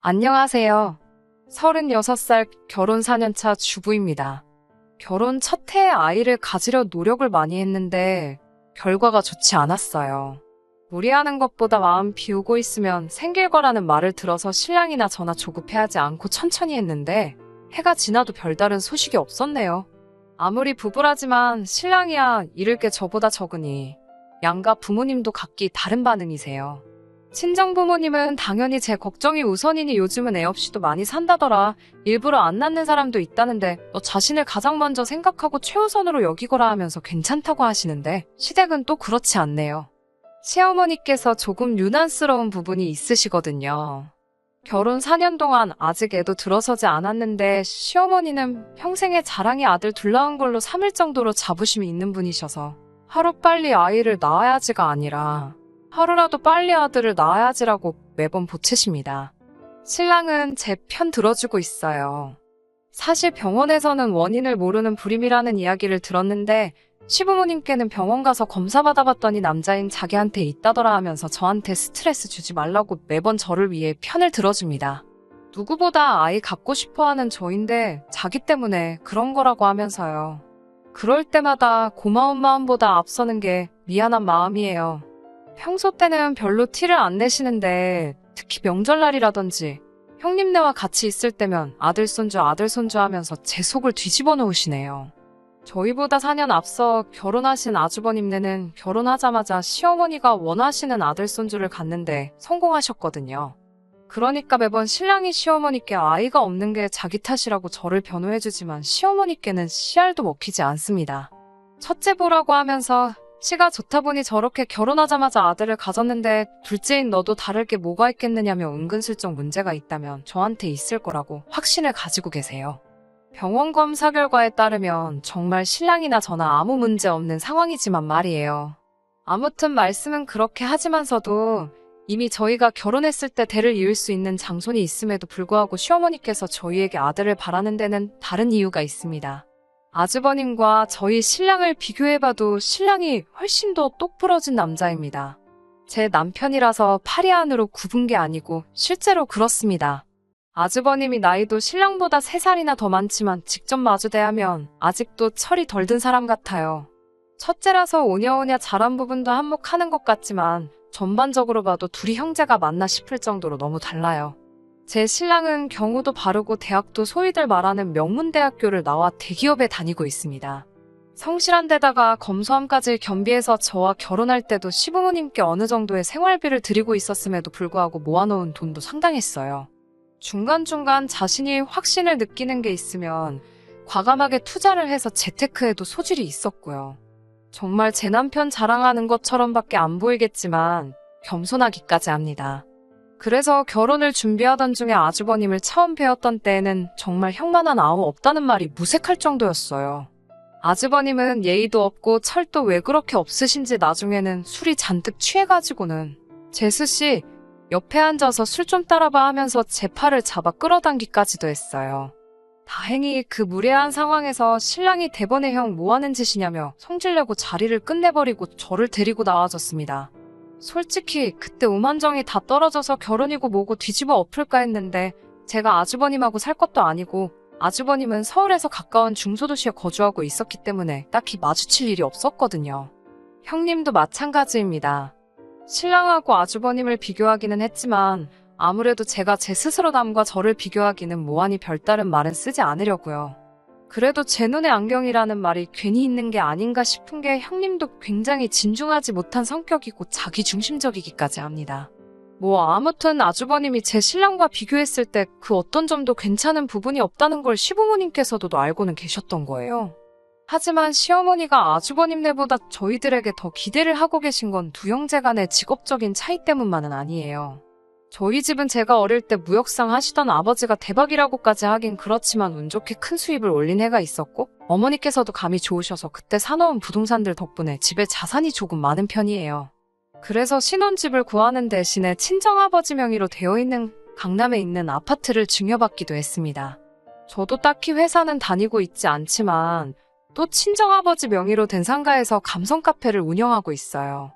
안녕하세요. 36살 결혼 4년차 주부입니다. 결혼 첫 해에 아이를 가지려 노력을 많이 했는데 결과가 좋지 않았어요. 무리하는 것보다 마음 비우고 있으면 생길 거라는 말을 들어서 신랑이나 저나 조급해하지 않고 천천히 했는데 해가 지나도 별다른 소식이 없었네요. 아무리 부부라지만 신랑이야 잃을 게 저보다 적으니 양가 부모님도 각기 다른 반응이세요. 친정 부모님은 당연히 제 걱정이 우선이니 요즘은 애 없이도 많이 산다더라. 일부러 안 낳는 사람도 있다는데 너 자신을 가장 먼저 생각하고 최우선으로 여기거라 하면서 괜찮다고 하시는데 시댁은 또 그렇지 않네요. 시어머니께서 조금 유난스러운 부분이 있으시거든요. 결혼 4년 동안 아직 애도 들어서지 않았는데 시어머니는 평생의 자랑이 아들 둘 낳은 걸로 삼을 정도로 자부심이 있는 분이셔서 하루빨리 아이를 낳아야지가 아니라 하루라도 빨리 아들을 낳아야지라고 매번 보채십니다. 신랑은 제 편 들어주고 있어요. 사실 병원에서는 원인을 모르는 불임이라는 이야기를 들었는데 시부모님께는 병원 가서 검사 받아봤더니 남자인 자기한테 있다더라 하면서 저한테 스트레스 주지 말라고 매번 저를 위해 편을 들어줍니다. 누구보다 아이 갖고 싶어하는 저인데 자기 때문에 그런 거라고 하면서요. 그럴 때마다 고마운 마음보다 앞서는 게 미안한 마음이에요. 평소 때는 별로 티를 안 내시는데 특히 명절날이라든지 형님네와 같이 있을 때면 아들 손주 하면서 제 속을 뒤집어 놓으시네요. 저희보다 4년 앞서 결혼하신 아주버님네는 결혼하자마자 시어머니가 원하시는 아들 손주를 갖는데 성공하셨거든요. 그러니까 매번 신랑이 시어머니께 아이가 없는 게 자기 탓이라고 저를 변호해주지만 시어머니께는 씨알도 먹히지 않습니다. 첫째 보라고 하면서 씨가 좋다 보니 저렇게 결혼하자마자 아들을 가졌는데 둘째인 너도 다를 게 뭐가 있겠느냐며 은근슬쩍 문제가 있다면 저한테 있을 거라고 확신을 가지고 계세요. 병원 검사 결과에 따르면 정말 신랑이나 저나 아무 문제 없는 상황이지만 말이에요. 아무튼 말씀은 그렇게 하지만서도 이미 저희가 결혼했을 때 대를 이을 수 있는 장손이 있음에도 불구하고 시어머니께서 저희에게 아들을 바라는 데는 다른 이유가 있습니다. 아주버님과 저희 신랑을 비교해봐도 신랑이 훨씬 더 똑부러진 남자입니다. 제 남편이라서 파리안으로 굽은 게 아니고 실제로 그렇습니다. 아주버님이 나이도 신랑보다 3살이나 더 많지만 직접 마주 대하면 아직도 철이 덜 든 사람 같아요. 첫째라서 오냐오냐 잘한 부분도 한몫하는 것 같지만 전반적으로 봐도 둘이 형제가 맞나 싶을 정도로 너무 달라요. 제 신랑은 경우도 바르고 대학도 소위들 말하는 명문대학교를 나와 대기업에 다니고 있습니다. 성실한 데다가 검소함까지 겸비해서 저와 결혼할 때도 시부모님께 어느 정도의 생활비를 드리고 있었음에도 불구하고 모아놓은 돈도 상당했어요. 중간중간 자신이 확신을 느끼는 게 있으면 과감하게 투자를 해서 재테크에도 소질이 있었고요. 정말 제 남편 자랑하는 것처럼밖에 안 보이겠지만 겸손하기까지 합니다. 그래서 결혼을 준비하던 중에 아주버님을 처음 뵈었던 때에는 정말 형만한 아우 없다는 말이 무색할 정도였어요. 아주버님은 예의도 없고 철도 왜 그렇게 없으신지 나중에는 술이 잔뜩 취해가지고는 재수씨 옆에 앉아서 술 좀 따라봐 하면서 제 팔을 잡아 끌어당기까지도 했어요. 다행히 그 무례한 상황에서 신랑이 대번에 형 뭐하는 짓이냐며 성질내고 자리를 끝내버리고 저를 데리고 나와줬습니다. 솔직히 그때 오만정이 다 떨어져서 결혼이고 뭐고 뒤집어 엎을까 했는데 제가 아주버님하고 살 것도 아니고 아주버님은 서울에서 가까운 중소도시에 거주하고 있었기 때문에 딱히 마주칠 일이 없었거든요. 형님도 마찬가지입니다. 신랑하고 아주버님을 비교하기는 했지만 아무래도 제가 제 스스로 남과 저를 비교하기는 뭐하니 별다른 말은 쓰지 않으려고요. 그래도 제 눈에 안경이라는 말이 괜히 있는 게 아닌가 싶은 게 형님도 굉장히 진중하지 못한 성격이고 자기중심적이기까지 합니다. 아무튼 아주버님이 제 신랑과 비교했을 때 그 어떤 점도 괜찮은 부분이 없다는 걸 시부모님께서도 알고는 계셨던 거예요. 하지만 시어머니가 아주버님네보다 저희들에게 더 기대를 하고 계신 건 두 형제 간의 직업적인 차이 때문만은 아니에요. 저희 집은 제가 어릴 때 무역상 하시던 아버지가 대박이라고까지 하긴 그렇지만 운 좋게 큰 수입을 올린 해가 있었고 어머니께서도 감이 좋으셔서 그때 사놓은 부동산들 덕분에 집에 자산이 조금 많은 편이에요. 그래서 신혼집을 구하는 대신에 친정아버지 명의로 되어 있는 강남에 있는 아파트를 증여받기도 했습니다. 저도 딱히 회사는 다니고 있지 않지만 또 친정아버지 명의로 된 상가에서 감성카페를 운영하고 있어요.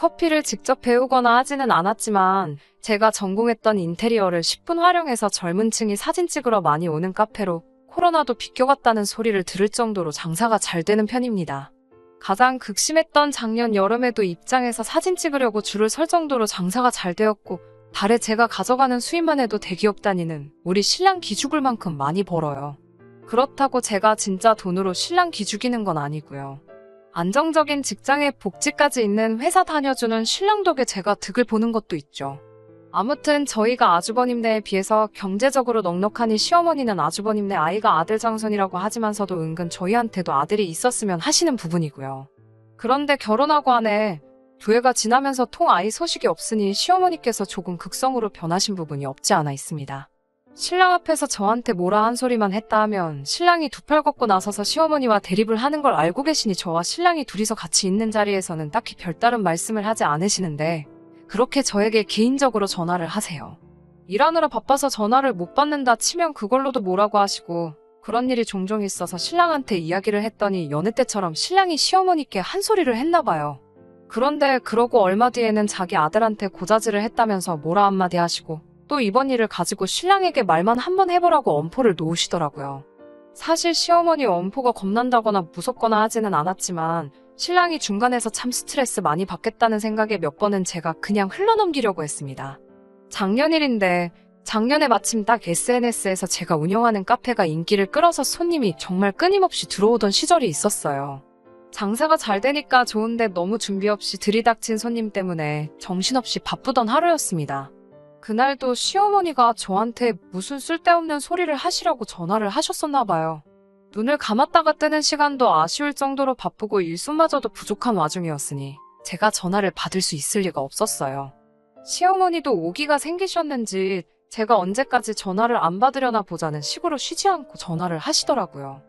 커피를 직접 배우거나 하지는 않았지만 제가 전공했던 인테리어를 10분 활용해서 젊은 층이 사진 찍으러 많이 오는 카페로 코로나도 비껴갔다는 소리를 들을 정도로 장사가 잘 되는 편입니다. 가장 극심했던 작년 여름에도 입장에서 사진 찍으려고 줄을 설 정도로 장사가 잘 되었고 달에 제가 가져가는 수입만 해도 대기업 다니는 우리 신랑 기죽을 만큼 많이 벌어요. 그렇다고 제가 진짜 돈으로 신랑 기죽이는 건 아니고요. 안정적인 직장에 복지까지 있는 회사 다녀주는 신랑 덕에 제가 득을 보는 것도 있죠. 아무튼 저희가 아주버님네에 비해서 경제적으로 넉넉하니 시어머니는 아주버님네 아이가 아들 장손이라고 하지만서도 은근 저희한테도 아들이 있었으면 하시는 부분이고요. 그런데 결혼하고 한 해 두 해가 지나면서 통 아이 소식이 없으니 시어머니께서 조금 극성으로 변하신 부분이 없지 않아 있습니다. 신랑 앞에서 저한테 뭐라 한 소리만 했다 하면 신랑이 두 팔 걷고 나서서 시어머니와 대립을 하는 걸 알고 계시니 저와 신랑이 둘이서 같이 있는 자리에서는 딱히 별다른 말씀을 하지 않으시는데 그렇게 저에게 개인적으로 전화를 하세요. 일하느라 바빠서 전화를 못 받는다 치면 그걸로도 뭐라고 하시고 그런 일이 종종 있어서 신랑한테 이야기를 했더니 여느 때처럼 신랑이 시어머니께 한 소리를 했나 봐요. 그런데 그러고 얼마 뒤에는 자기 아들한테 고자질을 했다면서 뭐라 한마디 하시고 또 이번 일을 가지고 신랑에게 말만 한번 해보라고 엄포를 놓으시더라고요. 사실 시어머니 엄포가 겁난다거나 무섭거나 하지는 않았지만 신랑이 중간에서 참 스트레스 많이 받겠다는 생각에 몇 번은 제가 그냥 흘러넘기려고 했습니다. 작년 일인데 작년에 마침 딱 SNS에서 제가 운영하는 카페가 인기를 끌어서 손님이 정말 끊임없이 들어오던 시절이 있었어요. 장사가 잘 되니까 좋은데 너무 준비 없이 들이닥친 손님 때문에 정신없이 바쁘던 하루였습니다. 그날도 시어머니가 저한테 무슨 쓸데없는 소리를 하시라고 전화를 하셨었나 봐요. 눈을 감았다가 뜨는 시간도 아쉬울 정도로 바쁘고 일손마저도 부족한 와중이었으니 제가 전화를 받을 수 있을 리가 없었어요. 시어머니도 오기가 생기셨는지 제가 언제까지 전화를 안 받으려나 보자는 식으로 쉬지 않고 전화를 하시더라고요.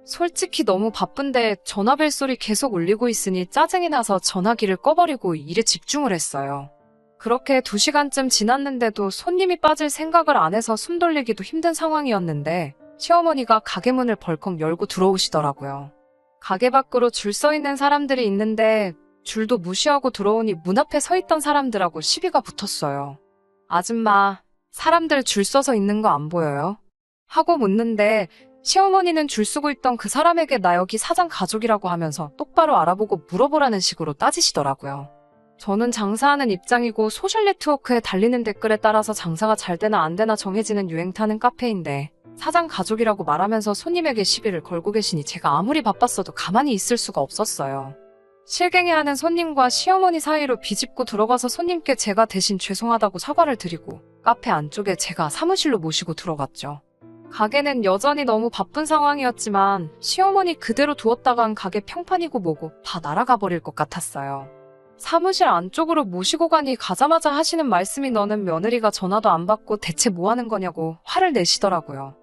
솔직히 너무 바쁜데 전화벨 소리 계속 울리고 있으니 짜증이 나서 전화기를 꺼버리고 일에 집중을 했어요. 그렇게 2시간쯤 지났는데도 손님이 빠질 생각을 안 해서 숨 돌리기도 힘든 상황이었는데 시어머니가 가게 문을 벌컥 열고 들어오시더라고요. 가게 밖으로 줄 서 있는 사람들이 있는데 줄도 무시하고 들어오니 문 앞에 서 있던 사람들하고 시비가 붙었어요. 아줌마, 사람들 줄 서서 있는 거 안 보여요? 하고 묻는데 시어머니는 줄 서고 있던 그 사람에게 나 여기 사장 가족이라고 하면서 똑바로 알아보고 물어보라는 식으로 따지시더라고요. 저는 장사하는 입장이고 소셜네트워크에 달리는 댓글에 따라서 장사가 잘 되나 안 되나 정해지는 유행 타는 카페인데 사장 가족이라고 말하면서 손님에게 시비를 걸고 계시니 제가 아무리 바빴어도 가만히 있을 수가 없었어요. 실갱이하는 손님과 시어머니 사이로 비집고 들어가서 손님께 제가 대신 죄송하다고 사과를 드리고 카페 안쪽에 제가 사무실로 모시고 들어갔죠. 가게는 여전히 너무 바쁜 상황이었지만 시어머니 그대로 두었다간 가게 평판이고 뭐고 다 날아가 버릴 것 같았어요. 사무실 안쪽으로 모시고 가니 가자마자 하시는 말씀이 너는 며느리가 전화도 안 받고 대체 뭐 하는 거냐고 화를 내시더라고요.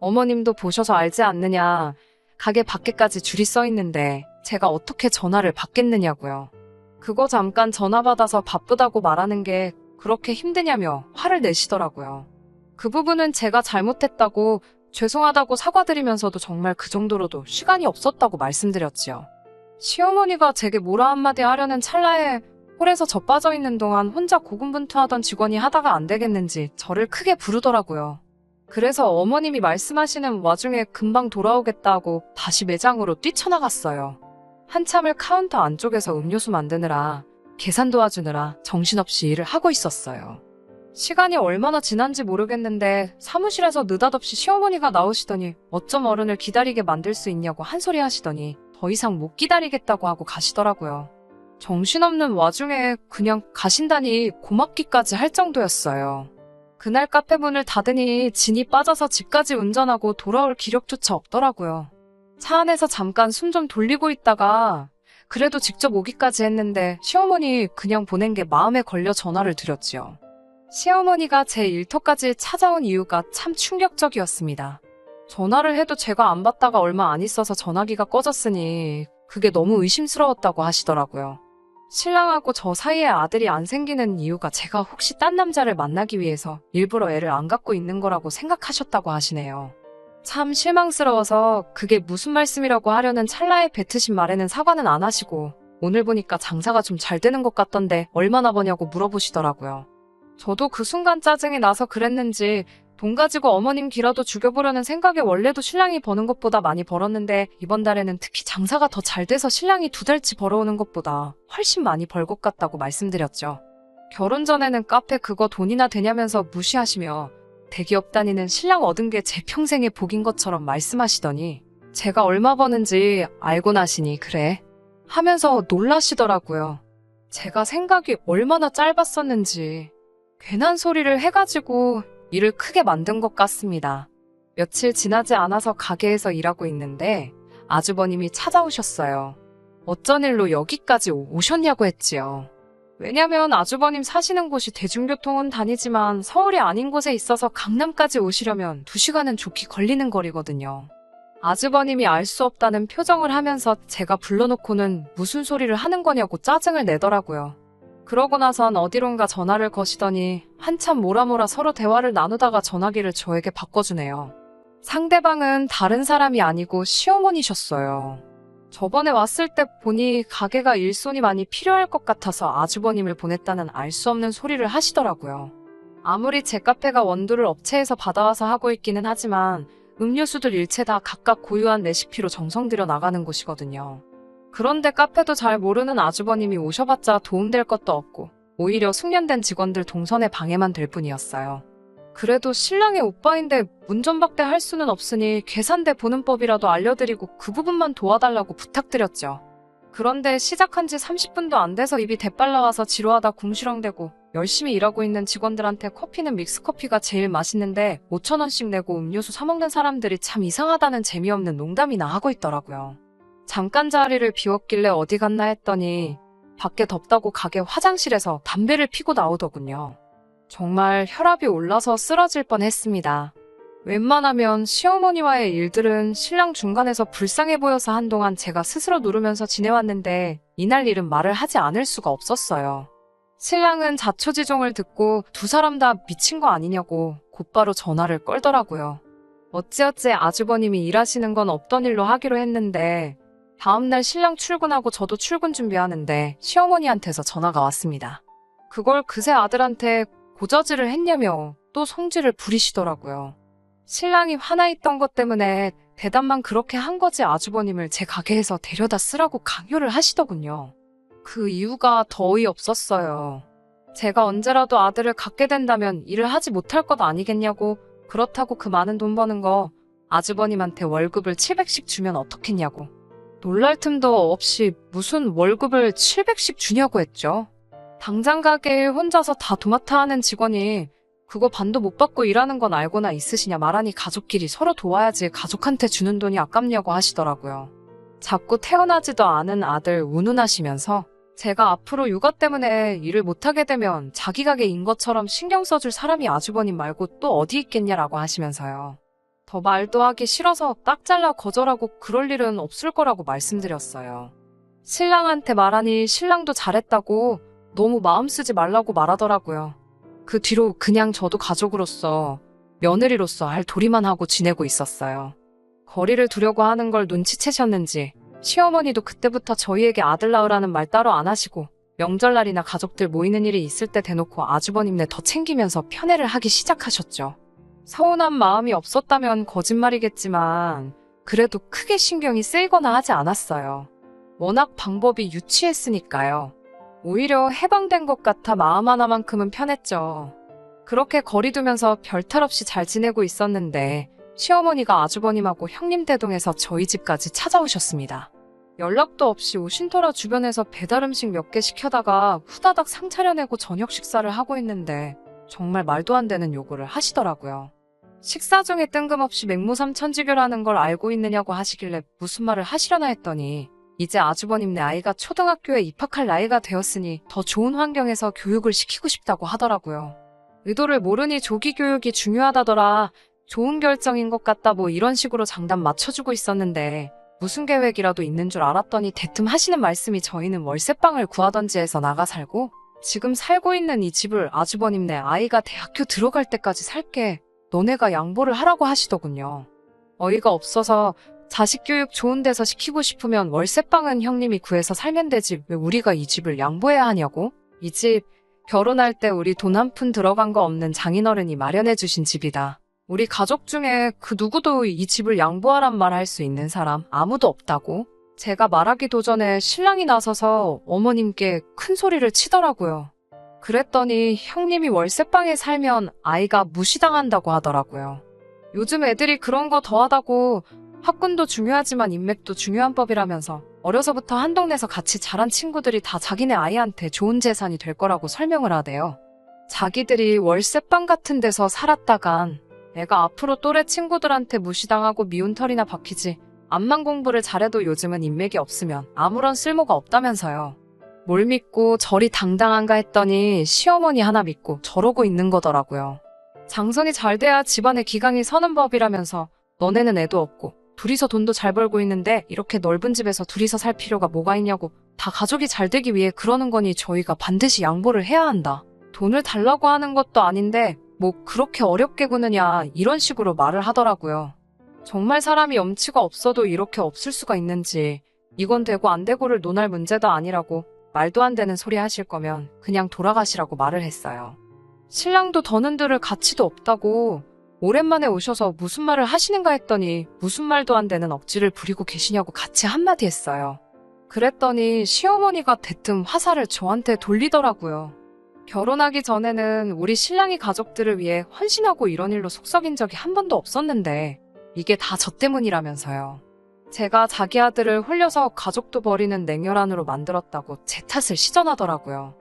어머님도 보셔서 알지 않느냐. 가게 밖에까지 줄이 서 있는데 제가 어떻게 전화를 받겠느냐고요. 그거 잠깐 전화 받아서 바쁘다고 말하는 게 그렇게 힘드냐며 화를 내시더라고요. 그 부분은 제가 잘못했다고 죄송하다고 사과드리면서도 정말 그 정도로도 시간이 없었다고 말씀드렸지요. 시어머니가 제게 뭐라 한마디 하려는 찰나에 홀에서 저 빠져있는 동안 혼자 고군분투하던 직원이 하다가 안 되겠는지 저를 크게 부르더라고요. 그래서 어머님이 말씀하시는 와중에 금방 돌아오겠다고 다시 매장으로 뛰쳐나갔어요. 한참을 카운터 안쪽에서 음료수 만드느라 계산 도와주느라 정신없이 일을 하고 있었어요. 시간이 얼마나 지난지 모르겠는데 사무실에서 느닷없이 시어머니가 나오시더니 어쩜 어른을 기다리게 만들 수 있냐고 한 소리 하시더니 더 이상 못 기다리겠다고 하고 가시더라고요. 정신없는 와중에 그냥 가신다니 고맙기까지 할 정도였어요. 그날 카페 문을 닫으니 진이 빠져서 집까지 운전하고 돌아올 기력조차 없더라고요. 차 안에서 잠깐 숨 좀 돌리고 있다가 그래도 직접 오기까지 했는데 시어머니 그냥 보낸 게 마음에 걸려 전화를 드렸지요. 시어머니가 제 일터까지 찾아온 이유가 참 충격적이었습니다. 전화를 해도 제가 안 받다가 얼마 안 있어서 전화기가 꺼졌으니 그게 너무 의심스러웠다고 하시더라고요. 신랑하고 저 사이에 아들이 안 생기는 이유가 제가 혹시 딴 남자를 만나기 위해서 일부러 애를 안 갖고 있는 거라고 생각하셨다고 하시네요. 참 실망스러워서 그게 무슨 말씀이라고 하려는 찰나에 뱉으신 말에는 사과는 안 하시고 오늘 보니까 장사가 좀 잘 되는 것 같던데 얼마나 버냐고 물어보시더라고요. 저도 그 순간 짜증이 나서 그랬는지 돈 가지고 어머님 기라도 죽여보려는 생각에 원래도 신랑이 버는 것보다 많이 벌었는데 이번 달에는 특히 장사가 더 잘 돼서 신랑이 2달치 벌어오는 것보다 훨씬 많이 벌 것 같다고 말씀드렸죠. 결혼 전에는 카페 그거 돈이나 되냐면서 무시하시며 대기업 다니는 신랑 얻은 게 제 평생의 복인 것처럼 말씀하시더니 제가 얼마 버는지 알고 나시니 그래 하면서 놀라시더라고요. 제가 생각이 얼마나 짧았었는지 괜한 소리를 해가지고 일을 크게 만든 것 같습니다. 며칠 지나지 않아서 가게에서 일하고 있는데 아주버님이 찾아오셨어요. 어쩐 일로 여기까지 오셨냐고 했지요. 왜냐면 아주버님 사시는 곳이 대중교통은 다니지만 서울이 아닌 곳에 있어서 강남까지 오시려면 2시간은 좋게 걸리는 거리거든요. 아주버님이 알 수 없다는 표정을 하면서 제가 불러놓고는 무슨 소리를 하는 거냐고 짜증을 내더라고요. 그러고 나선 어디론가 전화를 거시더니 한참 뭐라뭐라 서로 대화를 나누다가 전화기를 저에게 바꿔주네요. 상대방은 다른 사람이 아니고 시어머니셨어요. 저번에 왔을 때 보니 가게가 일손이 많이 필요할 것 같아서 아주버님을 보냈다는 알 수 없는 소리를 하시더라고요. 아무리 제 카페가 원두를 업체에서 받아와서 하고 있기는 하지만 음료수들 일체 다 각각 고유한 레시피로 정성 들여 나가는 곳이거든요. 그런데 카페도 잘 모르는 아주버님이 오셔봤자 도움될 것도 없고 오히려 숙련된 직원들 동선에 방해만 될 뿐이었어요. 그래도 신랑의 오빠인데 문전박대 할 수는 없으니 계산대 보는 법이라도 알려드리고 그 부분만 도와달라고 부탁드렸죠. 그런데 시작한 지 30분도 안 돼서 입이 대빨라와서 지루하다 궁시렁대고 열심히 일하고 있는 직원들한테 커피는 믹스커피가 제일 맛있는데 5,000원씩 내고 음료수 사먹는 사람들이 참 이상하다는 재미없는 농담이나 하고 있더라고요. 잠깐 자리를 비웠길래 어디 갔나 했더니 밖에 덥다고 가게 화장실에서 담배를 피고 나오더군요. 정말 혈압이 올라서 쓰러질 뻔했습니다. 웬만하면 시어머니와의 일들은 신랑 중간에서 불쌍해 보여서 한동안 제가 스스로 누르면서 지내왔는데 이날 일은 말을 하지 않을 수가 없었어요. 신랑은 자초지종을 듣고 두 사람 다 미친 거 아니냐고 곧바로 전화를 걸더라고요. 어찌어찌 아주버님이 일하시는 건 없던 일로 하기로 했는데 다음날 신랑 출근하고 저도 출근 준비하는데 시어머니한테서 전화가 왔습니다. 그걸 그새 아들한테 고저지를 했냐며 또 성질을 부리시더라고요. 신랑이 화나 있던 것 때문에 대답만 그렇게 한 거지 아주버님을 제 가게에서 데려다 쓰라고 강요를 하시더군요. 그 이유가 더 어이없었어요. 제가 언제라도 아들을 갖게 된다면 일을 하지 못할 것 아니겠냐고, 그렇다고 그 많은 돈 버는 거 아주버님한테 월급을 700씩 주면 어떻겠냐고. 놀랄 틈도 없이 무슨 월급을 700씩 주냐고 했죠. 당장 가게에 혼자서 다 도맡아 하는 직원이 그거 반도 못 받고 일하는 건 알고나 있으시냐 말하니 가족끼리 서로 도와야지 가족한테 주는 돈이 아깝냐고 하시더라고요. 자꾸 태어나지도 않은 아들 운운하시면서 제가 앞으로 육아 때문에 일을 못하게 되면 자기 가게인 것처럼 신경 써줄 사람이 아주버님 말고 또 어디 있겠냐라고 하시면서요. 더 말도 하기 싫어서 딱 잘라 거절하고 그럴 일은 없을 거라고 말씀드렸어요. 신랑한테 말하니 신랑도 잘했다고 너무 마음 쓰지 말라고 말하더라고요. 그 뒤로 그냥 저도 가족으로서 며느리로서 할 도리만 하고 지내고 있었어요. 거리를 두려고 하는 걸 눈치채셨는지 시어머니도 그때부터 저희에게 아들 낳으라는 말 따로 안 하시고 명절날이나 가족들 모이는 일이 있을 때 대놓고 아주버님네 더 챙기면서 편애를 하기 시작하셨죠. 서운한 마음이 없었다면 거짓말이겠지만 그래도 크게 신경이 쓰이거나 하지 않았어요. 워낙 방법이 유치했으니까요. 오히려 해방된 것 같아 마음 하나만큼은 편했죠. 그렇게 거리 두면서 별탈 없이 잘 지내고 있었는데 시어머니가 아주버님하고 형님 대동해서 저희 집까지 찾아오셨습니다. 연락도 없이 오신 터라 주변에서 배달음식 몇 개 시켜다가 후다닥 상 차려내고 저녁 식사를 하고 있는데 정말 말도 안 되는 요구를 하시더라고요. 식사 중에 뜬금없이 맹모삼천지교라는 걸 알고 있느냐고 하시길래 무슨 말을 하시려나 했더니 이제 아주버님네 아이가 초등학교에 입학할 나이가 되었으니 더 좋은 환경에서 교육을 시키고 싶다고 하더라고요. 의도를 모르니 조기 교육이 중요하다더라. 좋은 결정인 것 같다 뭐 이런 식으로 장단 맞춰주고 있었는데 무슨 계획이라도 있는 줄 알았더니 대뜸 하시는 말씀이 저희는 월세방을 구하던지 해서 나가 살고 지금 살고 있는 이 집을 아주버님네 아이가 대학교 들어갈 때까지 살게 너네가 양보를 하라고 하시더군요. 어이가 없어서 자식 교육 좋은 데서 시키고 싶으면 월세방은 형님이 구해서 살면 되지 왜 우리가 이 집을 양보해야 하냐고? 이 집 결혼할 때 우리 돈 한 푼 들어간 거 없는 장인어른이 마련해 주신 집이다. 우리 가족 중에 그 누구도 이 집을 양보하란 말 할 수 있는 사람 아무도 없다고? 제가 말하기도 전에 신랑이 나서서 어머님께 큰 소리를 치더라고요. 그랬더니 형님이 월세방에 살면 아이가 무시당한다고 하더라고요. 요즘 애들이 그런 거 더하다고 학군도 중요하지만 인맥도 중요한 법이라면서 어려서부터 한 동네에서 같이 자란 친구들이 다 자기네 아이한테 좋은 재산이 될 거라고 설명을 하대요. 자기들이 월세방 같은 데서 살았다간 애가 앞으로 또래 친구들한테 무시당하고 미운 털이나 박히지 암만 공부를 잘해도 요즘은 인맥이 없으면 아무런 쓸모가 없다면서요. 뭘 믿고 저리 당당한가 했더니 시어머니 하나 믿고 저러고 있는 거더라고요. 장손이 잘 돼야 집안의 기강이 서는 법이라면서 너네는 애도 없고 둘이서 돈도 잘 벌고 있는데 이렇게 넓은 집에서 둘이서 살 필요가 뭐가 있냐고 다 가족이 잘 되기 위해 그러는 거니 저희가 반드시 양보를 해야 한다. 돈을 달라고 하는 것도 아닌데 뭐 그렇게 어렵게 구느냐 이런 식으로 말을 하더라고요. 정말 사람이 염치가 없어도 이렇게 없을 수가 있는지 이건 되고 안 되고를 논할 문제도 아니라고 말도 안 되는 소리 하실 거면 그냥 돌아가시라고 말을 했어요. 신랑도 더는 들을 가치도 없다고 오랜만에 오셔서 무슨 말을 하시는가 했더니 무슨 말도 안 되는 억지를 부리고 계시냐고 같이 한마디 했어요. 그랬더니 시어머니가 대뜸 화살을 저한테 돌리더라고요. 결혼하기 전에는 우리 신랑이 가족들을 위해 헌신하고 이런 일로 속 썩인 적이 한 번도 없었는데 이게 다 저 때문이라면서요. 제가 자기 아들을 홀려서 가족도 버리는 냉혈한으로 만들었다고 제 탓을 시전하더라고요.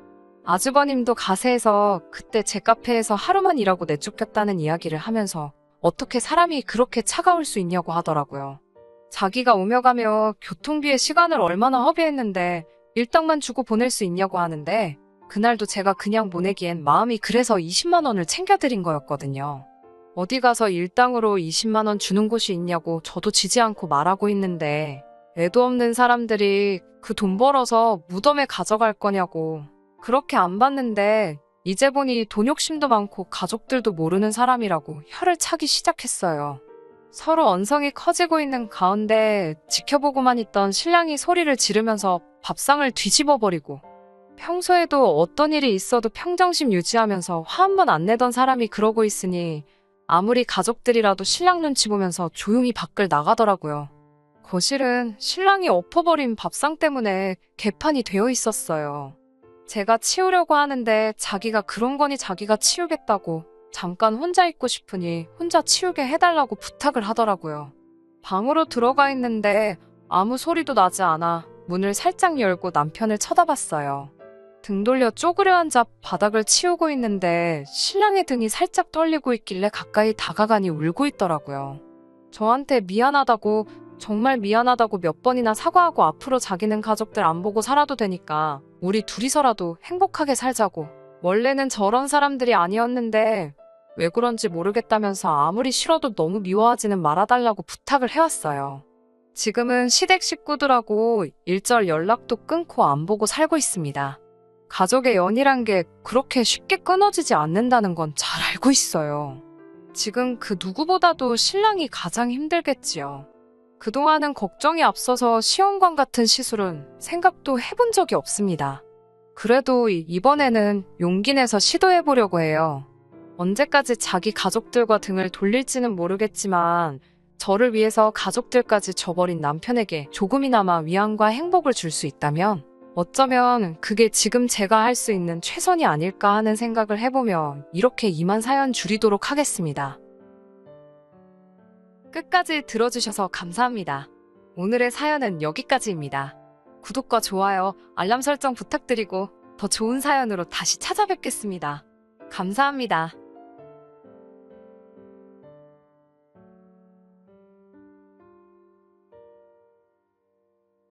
아주버님도 가세해서 그때 제 카페에서 하루만 일하고 내쫓겼다는 이야기를 하면서 어떻게 사람이 그렇게 차가울 수 있냐고 하더라고요. 자기가 오며 가며 교통비에 시간을 얼마나 허비했는데 일당만 주고 보낼 수 있냐고 하는데 그날도 제가 그냥 보내기엔 마음이 그래서 20만 원을 챙겨드린 거였거든요. 어디 가서 일당으로 20만 원 주는 곳이 있냐고 저도 지지 않고 말하고 있는데 애도 없는 사람들이 그 돈 벌어서 무덤에 가져갈 거냐고 그렇게 안 봤는데 이제 보니 돈 욕심도 많고 가족들도 모르는 사람이라고 혀를 차기 시작했어요. 서로 언성이 커지고 있는 가운데 지켜보고만 있던 신랑이 소리를 지르면서 밥상을 뒤집어버리고 평소에도 어떤 일이 있어도 평정심 유지하면서 화 한 번 안 내던 사람이 그러고 있으니 아무리 가족들이라도 신랑 눈치 보면서 조용히 밖을 나가더라고요. 거실은 신랑이 엎어버린 밥상 때문에 개판이 되어 있었어요. 제가 치우려고 하는데 자기가 그런 거니 자기가 치우겠다고 잠깐 혼자 있고 싶으니 혼자 치우게 해달라고 부탁을 하더라고요. 방으로 들어가 있는데 아무 소리도 나지 않아 문을 살짝 열고 남편을 쳐다봤어요. 등 돌려 쪼그려 앉아 바닥을 치우고 있는데 신랑의 등이 살짝 떨리고 있길래 가까이 다가가니 울고 있더라고요. 저한테 미안하다고 정말 미안하다고 몇 번이나 사과하고 앞으로 자기는 가족들 안 보고 살아도 되니까 우리 둘이서라도 행복하게 살자고 원래는 저런 사람들이 아니었는데 왜 그런지 모르겠다면서 아무리 싫어도 너무 미워하지는 말아달라고 부탁을 해왔어요. 지금은 시댁 식구들하고 일절 연락도 끊고 안 보고 살고 있습니다. 가족의 연이란 게 그렇게 쉽게 끊어지지 않는다는 건 잘 알고 있어요. 지금 그 누구보다도 신랑이 가장 힘들겠지요. 그동안은 걱정이 앞서서 시험관 같은 시술은 생각도 해본 적이 없습니다. 그래도 이번에는 용기 내서 시도해보려고 해요. 언제까지 자기 가족들과 등을 돌릴지는 모르겠지만 저를 위해서 가족들까지 저버린 남편에게 조금이나마 위안과 행복을 줄 수 있다면 어쩌면 그게 지금 제가 할 수 있는 최선이 아닐까 하는 생각을 해보며 이렇게 이만 사연 줄이도록 하겠습니다. 끝까지 들어주셔서 감사합니다. 오늘의 사연은 여기까지입니다. 구독과 좋아요, 알람 설정 부탁드리고 더 좋은 사연으로 다시 찾아뵙겠습니다. 감사합니다.